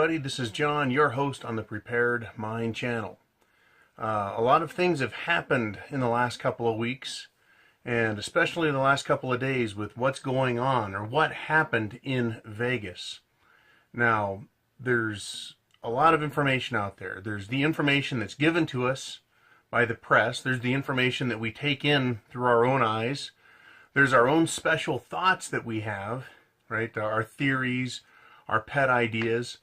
everybody. This is John, your host on the Prepared Mind channel. A lot of things have happened in the last couple of weeks, and especially in the last couple of days with what's going on or what happened in Vegas. Now, there's a lot of information out there. There's the information that's given to us by the press. There's the information that we take in through our own eyes. There's our own special thoughts that we have, right? Our theories, our pet ideas.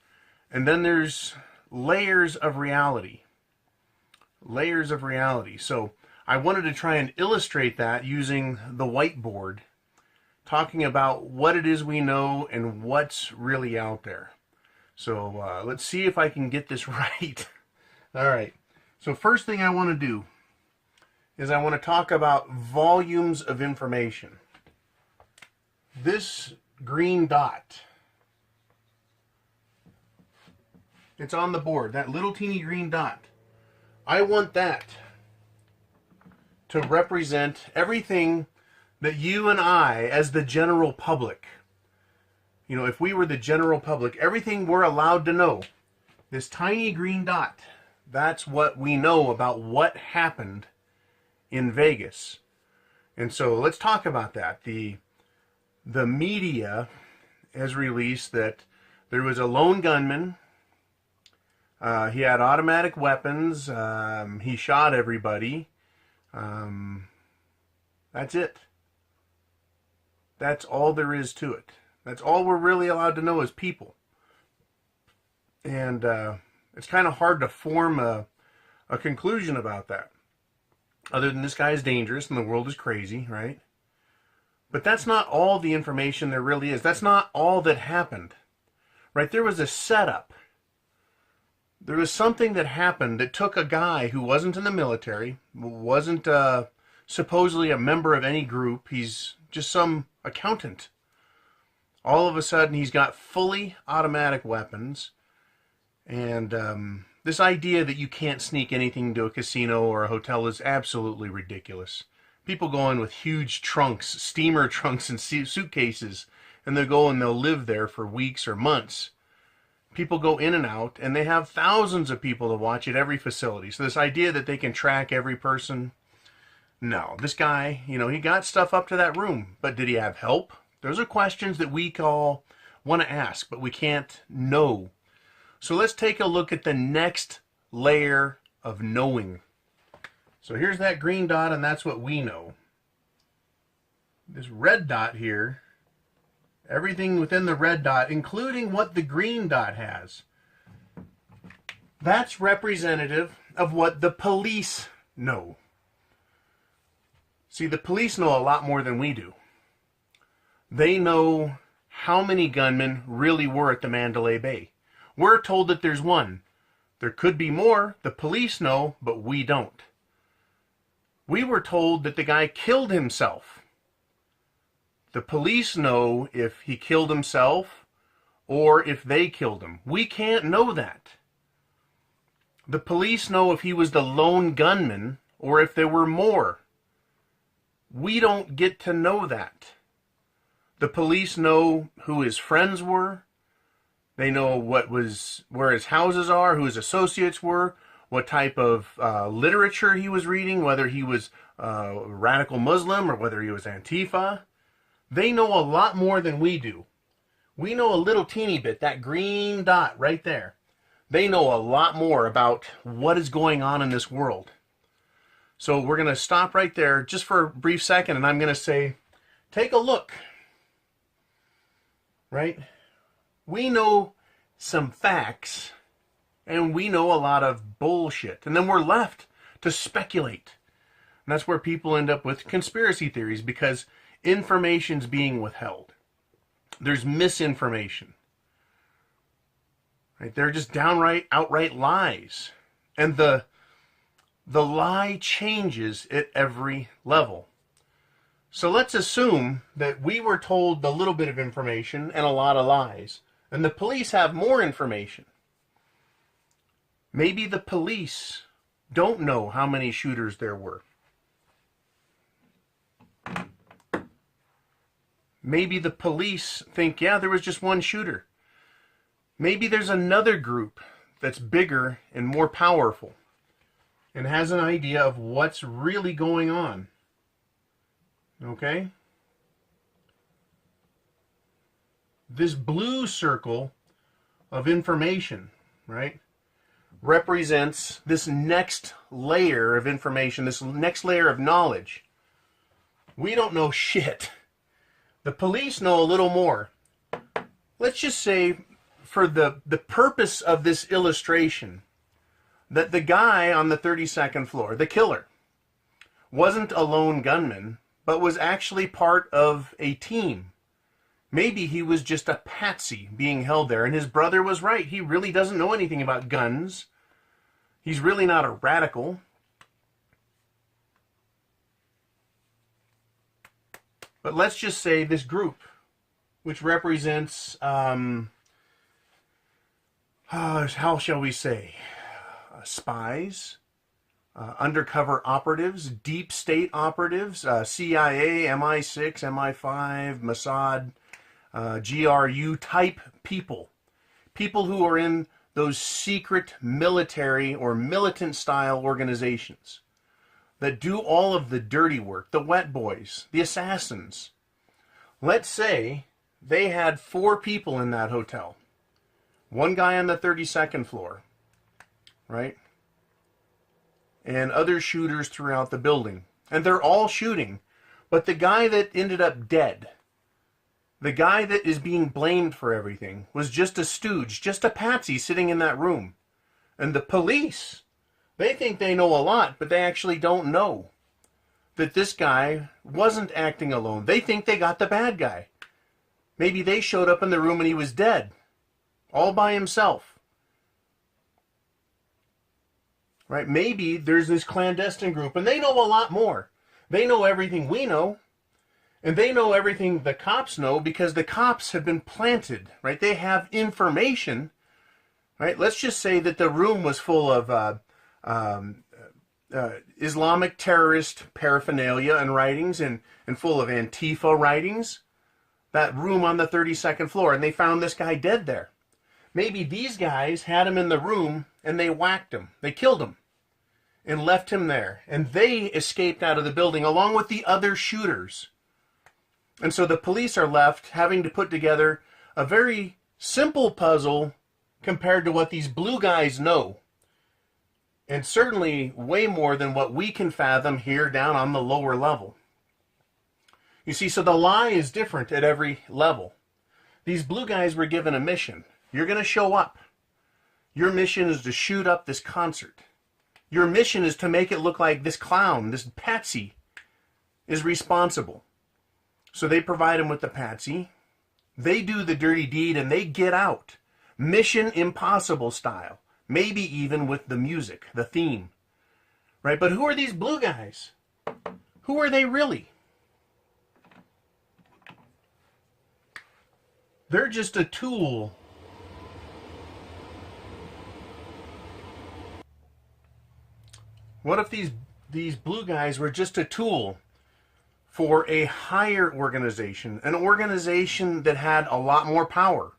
And then there's layers of reality. Layers of reality. So I wanted to try and illustrate that using the whiteboard, talking about what it is we know and what's really out there. So let's see if I can get this right. All right. So first thing I want to do is I want to talk about volumes of information. This green dot, it's on the board, that little teeny green dot. I want that to represent everything that you and I, as the general public, you know, if we were the general public, everything we're allowed to know, this tiny green dot, that's what we know about what happened in Vegas. And so let's talk about that. The media has released that there was a lone gunman. He had automatic weapons. He shot everybody. That's it. That's all there is to it. That's all we're really allowed to know as people. And it's kind of hard to form a conclusion about that. Other than this guy is dangerous and the world is crazy, right? But that's not all the information there really is. That's not all that happened, right? There was a setup. There was something that happened that took a guy who wasn't in the military, wasn't supposedly a member of any group. He's just some accountant. All of a sudden, he's got fully automatic weapons. And this idea that you can't sneak anything into a casino or a hotel is absolutely ridiculous. People go in with huge trunks, steamer trunks and suitcases, and they'll go and they'll live there for weeks or months. People go in and out, and they have thousands of people to watch at every facility. So this idea that they can track every person, no. This guy, you know, he got stuff up to that room, but did he have help? Those are questions that we all want to ask, but we can't know. So let's take a look at the next layer of knowing. So here's that green dot, and that's what we know. This red dot here, everything within the red dot, including what the green dot has, that's representative of what the police know. See, the police know a lot more than we do. They know how many gunmen really were at the Mandalay Bay. We're told that there's one. There could be more. The police know, but we don't. We were told that the guy killed himself. The police know if he killed himself or if they killed him. We can't know that. The police know if he was the lone gunman or if there were more. We don't get to know that. The police know who his friends were. They know where his houses are, who his associates were, what type of literature he was reading, whether he was radical Muslim or whether he was Antifa. They know a lot more than we do. We know a little teeny bit, that green dot right there. They know a lot more about what is going on in this world. So we're going to stop right there just for a brief second, and I'm going to say, take a look. Right? We know some facts, and we know a lot of bullshit. And then we're left to speculate. And that's where people end up with conspiracy theories, because information's being withheld. There's misinformation. Right? They're just outright lies. And the lie changes at every level. So let's assume that we were told a little bit of information and a lot of lies, and the police have more information. Maybe the police don't know how many shooters there were. Maybe the police think, yeah, there was just one shooter. Maybe there's another group that's bigger and more powerful and has an idea of what's really going on. Okay? This blue circle of information, right, represents this next layer of information, this next layer of knowledge. We don't know shit. The police know a little more. Let's just say, for the purpose of this illustration, that the guy on the 32nd floor, the killer, wasn't a lone gunman, but was actually part of a team. Maybe he was just a patsy being held there, and his brother was right. He really doesn't know anything about guns. He's really not a radical. But let's just say this group, which represents, how shall we say, spies, undercover operatives, deep state operatives, CIA, MI6, MI5, Mossad, GRU type people. People who are in those secret military or militant style organizations that do all of the dirty work, the wet boys, the assassins. Let's say they had 4 people in that hotel. One guy on the 32nd floor, right? And other shooters throughout the building. And they're all shooting. But the guy that ended up dead, the guy that is being blamed for everything, was just a stooge, just a patsy sitting in that room. And the police, they think they know a lot, but they actually don't know that this guy wasn't acting alone. They think they got the bad guy. Maybe they showed up in the room and he was dead, all by himself. Right? Maybe there's this clandestine group, and they know a lot more. They know everything we know, and they know everything the cops know because the cops have been planted, right? They have information, right? Let's just say that the room was full of Islamic terrorist paraphernalia and writings and full of Antifa writings. That room on the 32nd floor, and they found this guy dead there. Maybe these guys had him in the room and they whacked him. They killed him and left him there. And they escaped out of the building along with the other shooters. And so the police are left having to put together a very simple puzzle compared to what these blue guys know. And certainly way more than what we can fathom here down on the lower level. You see, so the lie is different at every level. These blue guys were given a mission. You're going to show up. Your mission is to shoot up this concert. Your mission is to make it look like this clown, this patsy, is responsible. So they provide him with the patsy. They do the dirty deed and they get out. Mission Impossible style. Maybe even with the music, the theme. Right? But who are these blue guys? Who are they really? They're just a tool. What if these blue guys were just a tool for a higher organization, an organization that had a lot more power,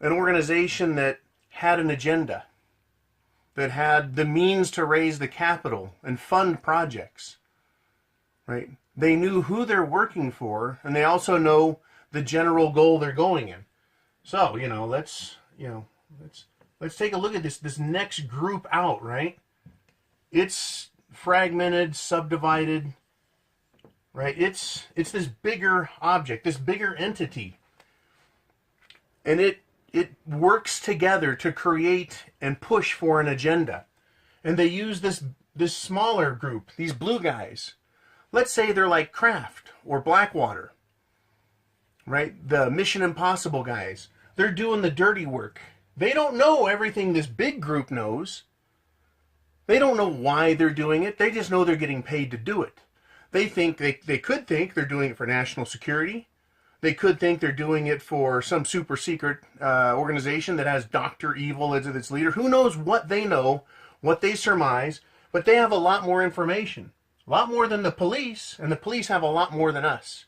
an organization that had an agenda, that had the means to raise the capital and fund projects, right? They knew who they're working for, and they also know the general goal they're going in. So, let's take a look at this next group out, right? It's fragmented, subdivided, right? It's this bigger object, this bigger entity. And it works together to create and push for an agenda. And they use this smaller group, these blue guys. Let's say they're like Kraft or Blackwater, right? The Mission Impossible guys. They're doing the dirty work. They don't know everything this big group knows. They don't know why they're doing it. They just know they're getting paid to do it. They think they could think they're doing it for national security. They could think they're doing it for some super secret organization that has Dr. Evil as its leader. Who knows what they know, what they surmise, but they have a lot more information. A lot more than the police, and the police have a lot more than us.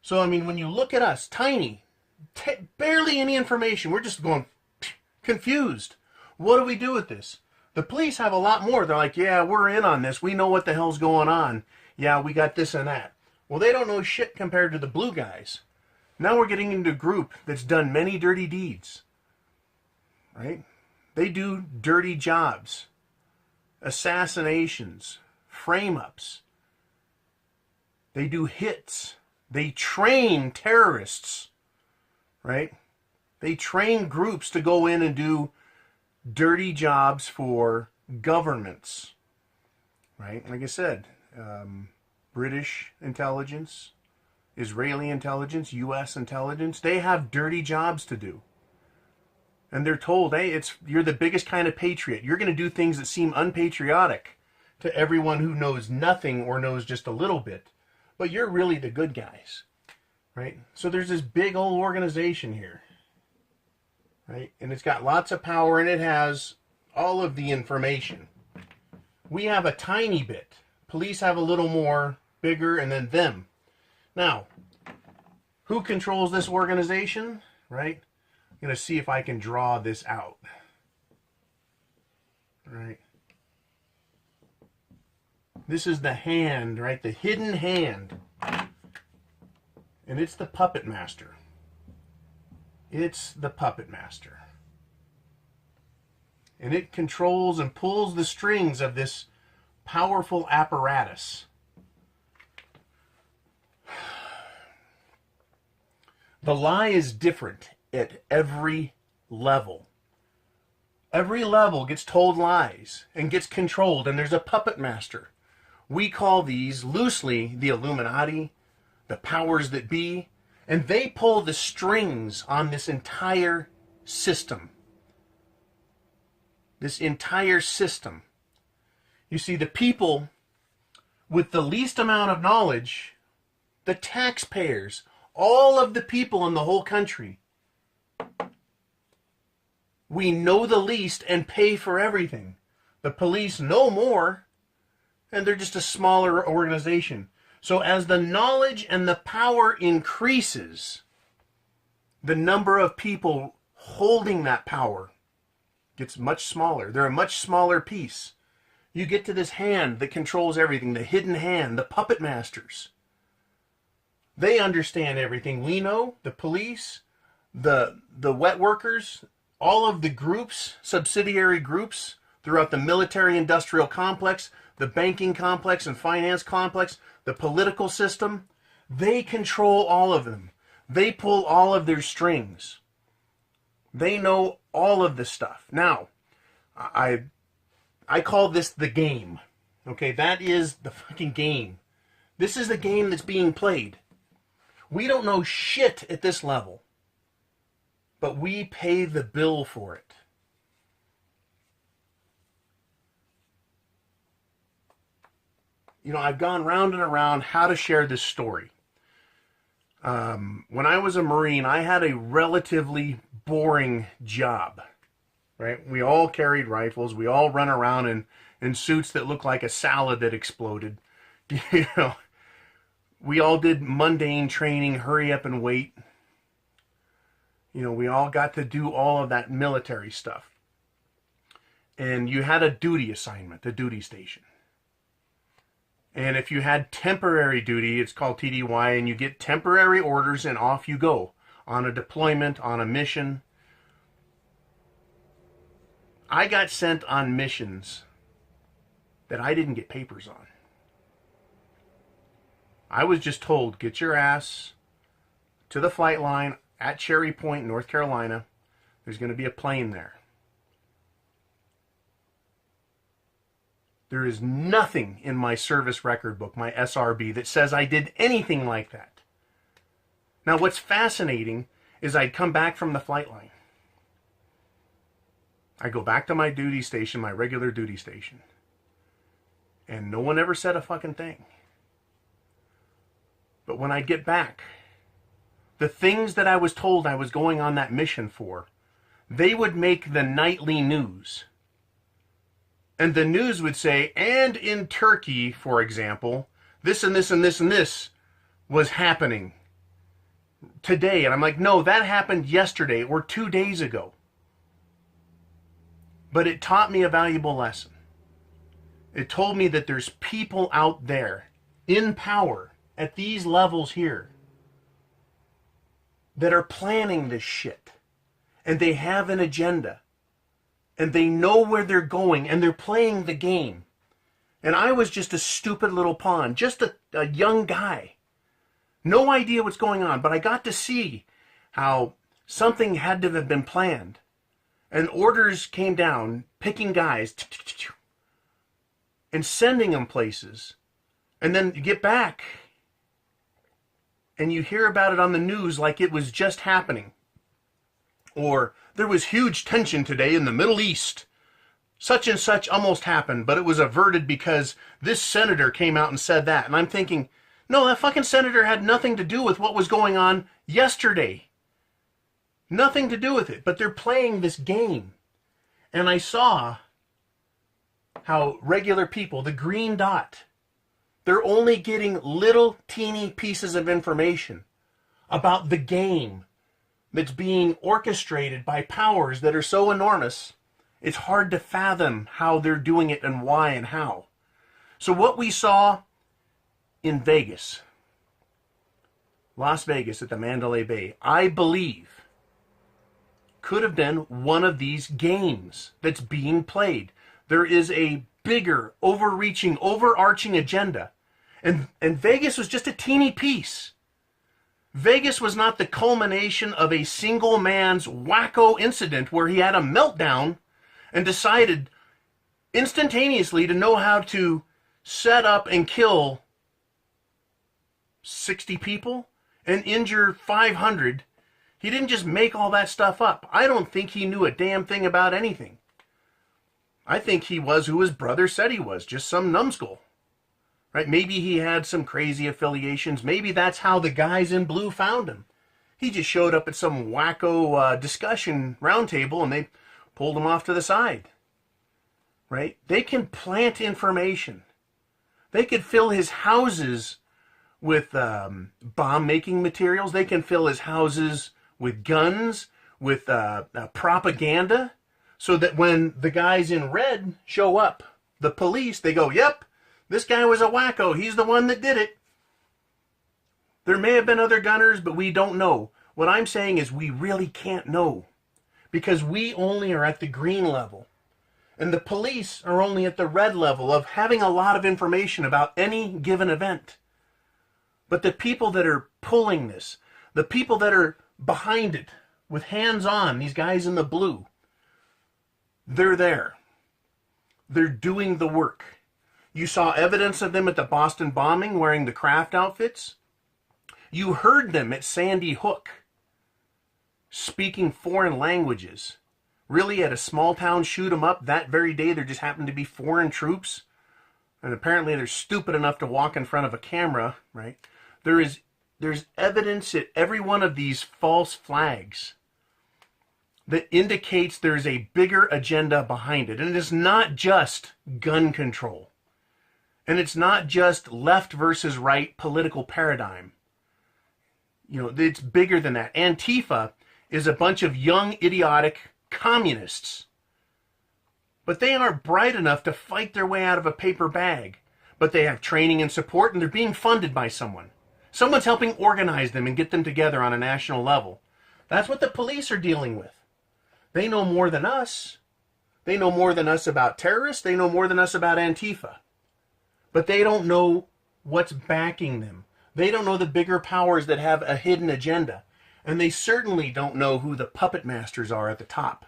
So, when you look at us, tiny, barely any information. We're just going confused. What do we do with this? The police have a lot more. They're like, yeah, we're in on this. We know what the hell's going on. Yeah, we got this and that. Well, they don't know shit compared to the blue guys. Now we're getting into a group that's done many dirty deeds. Right? They do dirty jobs. Assassinations. Frame-ups. They do hits. They train terrorists. Right? They train groups to go in and do dirty jobs for governments. Right? Like I said, British intelligence, Israeli intelligence, U.S. intelligence, they have dirty jobs to do. And they're told, hey, you're the biggest kind of patriot. You're going to do things that seem unpatriotic to everyone who knows nothing or knows just a little bit. But you're really the good guys. Right? So there's this big old organization here. Right? And it's got lots of power and it has all of the information. We have a tiny bit. Police have a little more, bigger, and then them. Now, who controls this organization? Right? I'm going to see if I can draw this out. Right? This is the hand, right? The hidden hand. And it's the puppet master. It's the puppet master. And it controls and pulls the strings of this powerful apparatus. The lie is different at every level. Every level gets told lies and gets controlled, and there's a puppet master. We call these loosely the Illuminati, the powers that be, and they pull the strings on this entire system. This entire system. You see, the people with the least amount of knowledge, the taxpayers, all of the people in the whole country, we know the least and pay for everything. The police know more, and they're just a smaller organization. So as the knowledge and the power increases, the number of people holding that power gets much smaller. They're a much smaller piece. You get to this hand that controls everything, the hidden hand, the puppet masters. They understand everything. We know, the police, the wet workers, all of the groups, subsidiary groups throughout the military-industrial complex, the banking complex and finance complex, the political system, they control all of them. They pull all of their strings. They know all of the stuff. Now, I call this the game. Okay, that is the fucking game. This is the game that's being played. We don't know shit at this level, but we pay the bill for it. You know, I've gone round and around how to share this story. When I was a Marine, I had a relatively boring job. Right? We all carried rifles. We all run around in suits that look like a salad that exploded. You know, we all did mundane training, hurry up and wait. You know, we all got to do all of that military stuff. And you had a duty assignment, a duty station. And if you had temporary duty, it's called TDY, and you get temporary orders and off you go on a deployment, on a mission. I got sent on missions that I didn't get papers on. I was just told, get your ass to the flight line at Cherry Point, North Carolina. There's going to be a plane there. There is nothing in my service record book, my SRB, that says I did anything like that. Now, what's fascinating is I'd come back from the flight line. I go back to my duty station, my regular duty station. And no one ever said a fucking thing. But when I'd get back, the things that I was told I was going on that mission for, they would make the nightly news. And the news would say, and in Turkey, for example, this and this and this and this was happening. today. And I'm like, no, that happened yesterday or 2 days ago. But it taught me a valuable lesson. It told me that there's people out there in power at these levels here that are planning this shit. And they have an agenda. And they know where they're going. And they're playing the game. And I was just a stupid little pawn. Just a young guy. No idea what's going on. But I got to see how something had to have been planned. And orders came down, picking guys and sending them places. And then you get back and you hear about it on the news like it was just happening. Or there was huge tension today in the Middle East. Such and such almost happened, but it was averted because this senator came out and said that. And I'm thinking, no, that fucking senator had nothing to do with what was going on yesterday. Nothing to do with it, but they're playing this game. And I saw how regular people, the green dot, they're only getting little teeny pieces of information about the game that's being orchestrated by powers that are so enormous, it's hard to fathom how they're doing it and why and how. So what we saw in Vegas, Las Vegas at the Mandalay Bay, I believe could have been one of these games that's being played. There is a bigger, overreaching, overarching agenda. And Vegas was just a teeny piece. Vegas was not the culmination of a single man's wacko incident where he had a meltdown and decided instantaneously to know how to set up and kill 60 people and injure 500. He didn't just make all that stuff up. I don't think he knew a damn thing about anything. I think he was who his brother said he was, just some numbskull. Right? Maybe he had some crazy affiliations. Maybe that's how the guys in blue found him. He just showed up at some wacko discussion roundtable and they pulled him off to the side. Right? They can plant information. They could fill his houses with bomb-making materials. They can fill his houses with guns, with propaganda, so that when the guys in red show up, the police, they go, yep, this guy was a wacko. He's the one that did it. There may have been other gunners, but we don't know. What I'm saying is we really can't know because we only are at the green level. And the police are only at the red level of having a lot of information about any given event. But the people that are pulling this, the people that are behind it with hands on, these guys in the blue, they're there. They're doing the work. You saw evidence of them at the Boston bombing wearing the craft outfits. You heard them at Sandy Hook speaking foreign languages. Really, at a small town shoot 'em up that very day, there just happened to be foreign troops. And apparently they're stupid enough to walk in front of a camera, right? There's evidence at every one of these false flags that indicates there's a bigger agenda behind it. And it is not just gun control. And it's not just left versus right political paradigm. You know, it's bigger than that. Antifa is a bunch of young, idiotic communists. But they aren't bright enough to fight their way out of a paper bag. But they have training and support, and they're being funded by someone. Someone's helping organize them and get them together on a national level. That's what the police are dealing with. They know more than us. They know more than us about terrorists. They know more than us about Antifa. But they don't know what's backing them. They don't know the bigger powers that have a hidden agenda. And they certainly don't know who the puppet masters are at the top.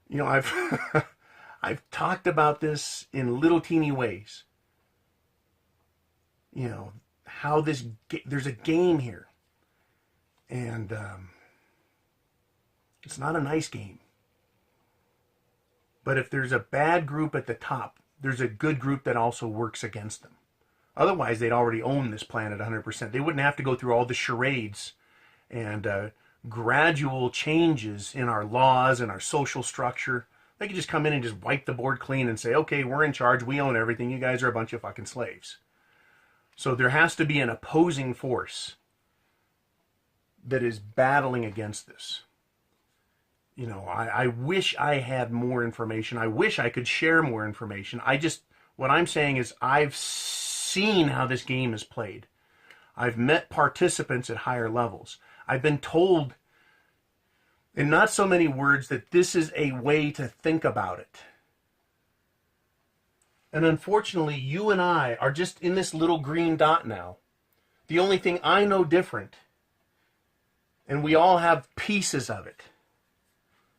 You know, I've talked about this in little teeny ways. You know, how there's a game here. And it's not a nice game. But if there's a bad group at the top, there's a good group that also works against them. Otherwise, they'd already own this planet 100%. They wouldn't have to go through all the charades and gradual changes in our laws and our social structure. They could just come in and just wipe the board clean and say, okay, we're in charge. We own everything. You guys are a bunch of fucking slaves. So there has to be an opposing force that is battling against this. You know, I wish I had more information. I wish I could share more information. What I'm saying is I've seen how this game is played. I've met participants at higher levels. I've been told in not so many words that this is a way to think about it. And unfortunately, you and I are just in this little green dot now. The only thing I know different, and we all have pieces of it.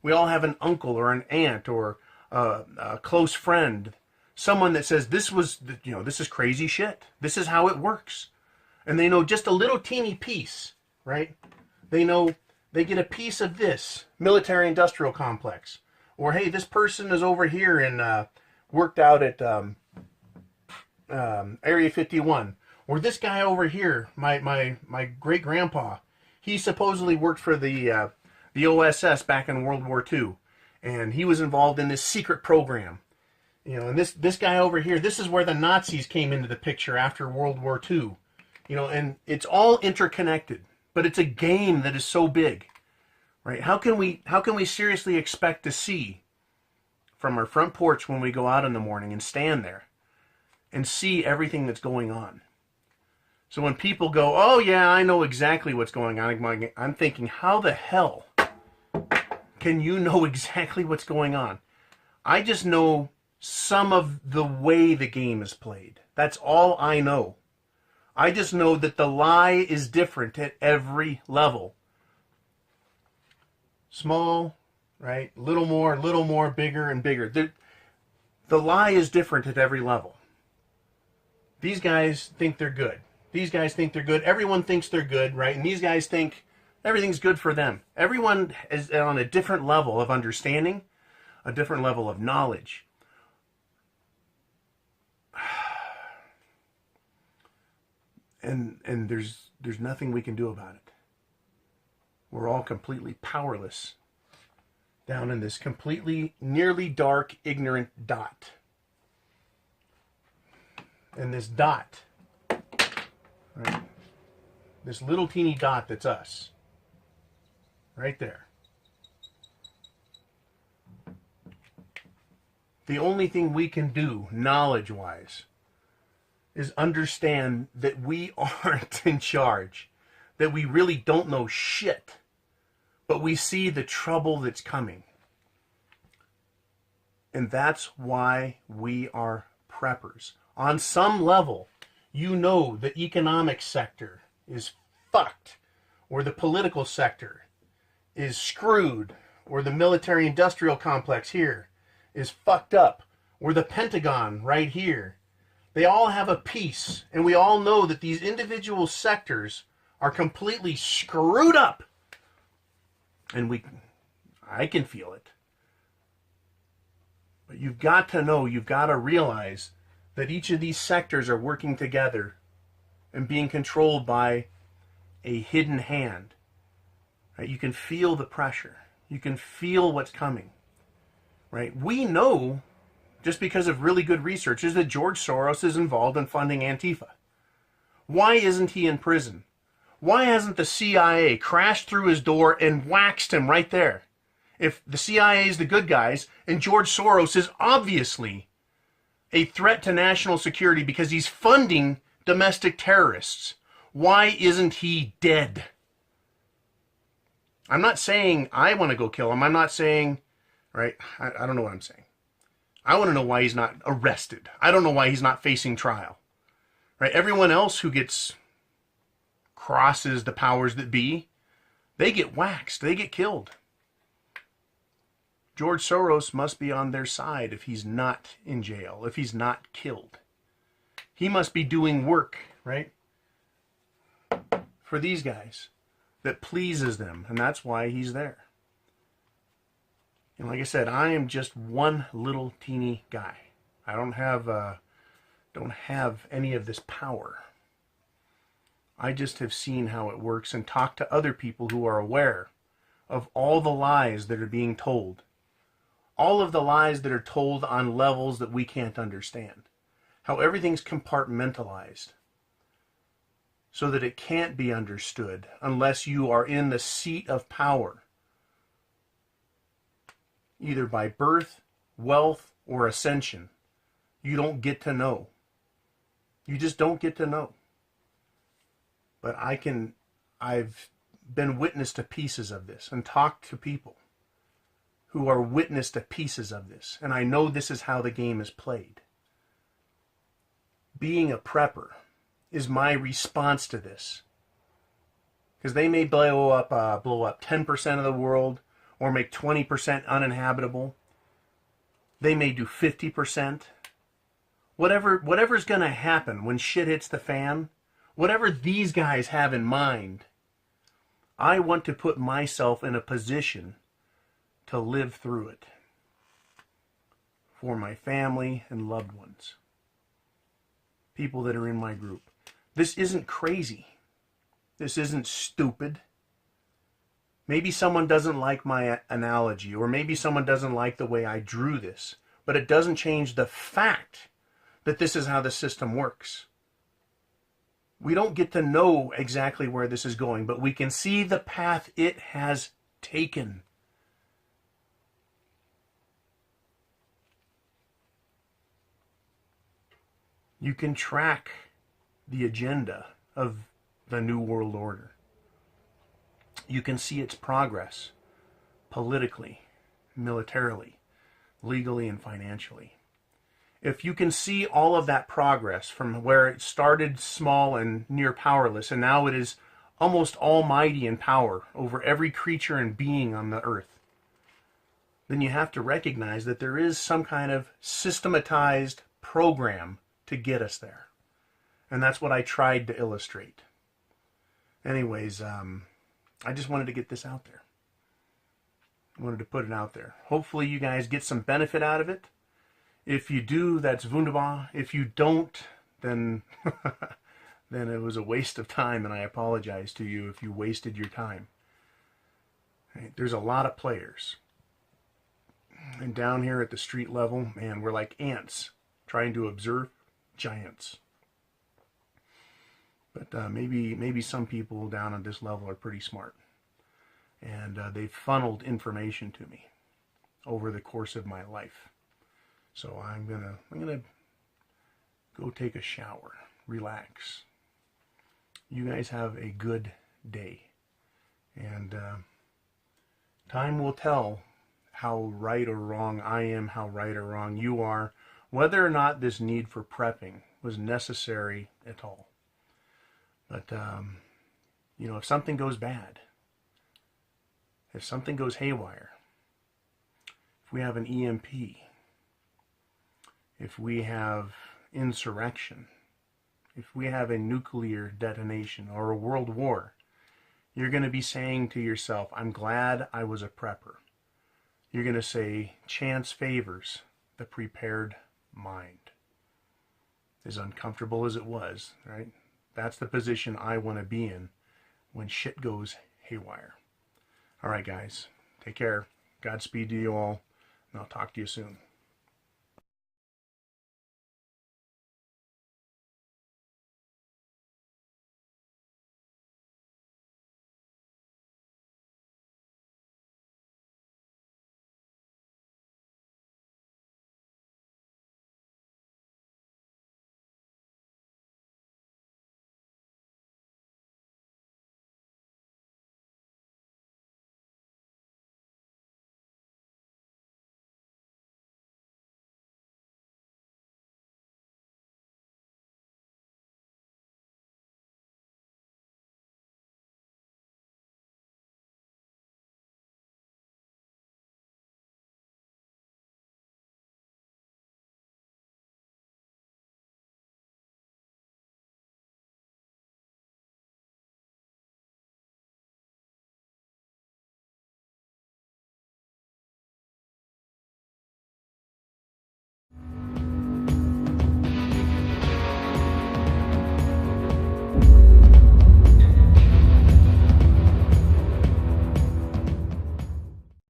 We all have an uncle or an aunt or a close friend, someone that says this is crazy shit. This is how it works. And they know just a little teeny piece, right? They know they get a piece of this military industrial complex. Or, hey, this person is over here and worked out at Area 51. Or this guy over here, my great grandpa, he supposedly worked for the OSS back in World War II, and he was involved in this secret program. You know, and this guy over here, this is where the Nazis came into the picture after World War II. You know, and it's all interconnected, but it's a game that is so big, right? How can we seriously expect to see from our front porch when we go out in the morning and stand there and see everything that's going on? So when people go, oh yeah, I know exactly what's going on, I'm thinking, how the hell can you know exactly what's going on? I just know some of the way the game is played. That's all I know. I just know that the lie is different at every level. Small, right? Little more, bigger and bigger. The lie is different at every level. These guys think they're good. These guys think they're good. Everyone thinks they're good, right? And these guys think everything's good for them. Everyone is on a different level of understanding, a different level of knowledge. And there's nothing we can do about it. We're all completely powerless down in this completely nearly dark, ignorant dot. And this dot, right? This little teeny dot that's us. Right there. The only thing we can do, knowledge-wise, is understand that we aren't in charge, that we really don't know shit, but we see the trouble that's coming. And that's why we are preppers. On some level, you know the economic sector is fucked, or the political sector is screwed, or the military-industrial complex here is fucked up, or the Pentagon right here. They all have a piece, and we all know that these individual sectors are completely screwed up. And I can feel it. But you've got to know, you've got to realize that each of these sectors are working together and being controlled by a hidden hand. Right? You can feel the pressure. You can feel what's coming. Right? We know, just because of really good research, is that George Soros is involved in funding Antifa. Why isn't he in prison? Why hasn't the CIA crashed through his door and waxed him right there? If the CIA is the good guys, and George Soros is obviously a threat to national security because he's funding domestic terrorists, why isn't he dead? I'm not saying I want to go kill him. I'm not saying, right, I don't know what I'm saying. I want to know why he's not arrested. I don't know why he's not facing trial. Right? Everyone else who crosses the powers that be, they get waxed. They get killed. George Soros must be on their side if he's not in jail, if he's not killed. He must be doing work, right, for these guys that pleases them, and that's why he's there. And like I said, I am just one little teeny guy. I don't have any of this power. I just have seen how it works and talked to other people who are aware of all the lies that are being told. All of the lies that are told on levels that we can't understand. How everything's compartmentalized. so that it can't be understood unless you are in the seat of power, either by birth, wealth, or ascension. You don't get to know. You just don't get to know. But I've been witness to pieces of this and talked to people who are witness to pieces of this. And I know this is how the game is played. Being a prepper is my response to this. Because they may blow up 10% of the world or make 20% uninhabitable. They may do 50%. Whatever's going to happen when shit hits the fan, whatever these guys have in mind, I want to put myself in a position to live through it for my family and loved ones, people that are in my group. This isn't crazy. This isn't stupid. Maybe someone doesn't like my analogy, or maybe someone doesn't like the way I drew this, but it doesn't change the fact that this is how the system works. We don't get to know exactly where this is going, but we can see the path it has taken. You can track the agenda of the New World Order. You can see its progress politically, militarily, legally, and financially. If you can see all of that progress from where it started small and near powerless, and now it is almost almighty in power over every creature and being on the earth, then you have to recognize that there is some kind of systematized program to get us there. And that's what I tried to illustrate. Anyways, I just wanted to get this out there. I wanted to put it out there. Hopefully you guys get some benefit out of it. If you do, that's wunderbar. If you don't, then then it was a waste of time, and I apologize to you if you wasted your time. Right? There's a lot of players. And down here at the street level, man, we're like ants trying to observe giants. But maybe some people down on this level are pretty smart. And they've funneled information to me over the course of my life. So I'm gonna go take a shower, relax. You guys have a good day, and time will tell how right or wrong I am, how right or wrong you are, whether or not this need for prepping was necessary at all. But you know, if something goes bad, if something goes haywire, if we have an EMP, if we have insurrection, if we have a nuclear detonation or a world war, you're going to be saying to yourself, I'm glad I was a prepper. You're going to say, chance favors the prepared mind. As uncomfortable as it was, right? That's the position I want to be in when shit goes haywire. All right, guys. Take care. Godspeed to you all, and I'll talk to you soon.